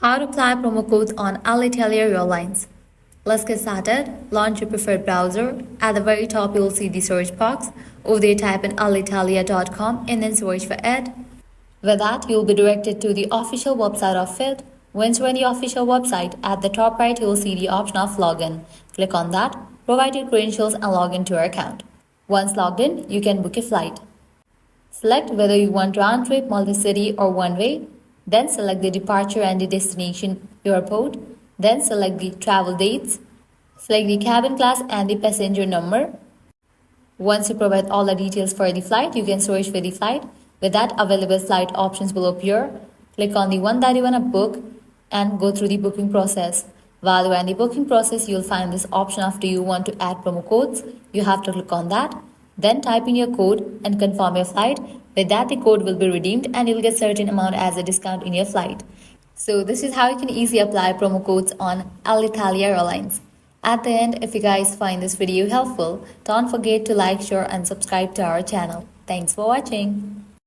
How to apply promo codes on Alitalia Airlines. Let's get started. Launch your preferred browser. At the very top, you'll see the search box. Over there, type in alitalia.com and then search for it. With that, you'll be directed to the official website of it. Once you're on the official website, at the top right, you'll see the option of login. Click on that, provide your credentials and log into your account. Once logged in, you can book a flight. Select whether you want round trip, multi-city or one-way. Then select the departure and the destination airport. Then select the travel dates. Select the cabin class and the passenger number. Once you provide all the details for the flight, you can search for the flight. With that, available flight options will appear. Click on the one that you want to book and go through the booking process. While you're in the booking process, you'll find this option after you want to add promo codes. You have to click on that. Then type in your code and confirm your flight. With that, the code will be redeemed and you'll get certain amount as a discount in your flight. So this is how you can easily apply promo codes on Alitalia Airlines. At the end, if you guys find this video helpful, don't forget to like, share and subscribe to our channel. Thanks for watching.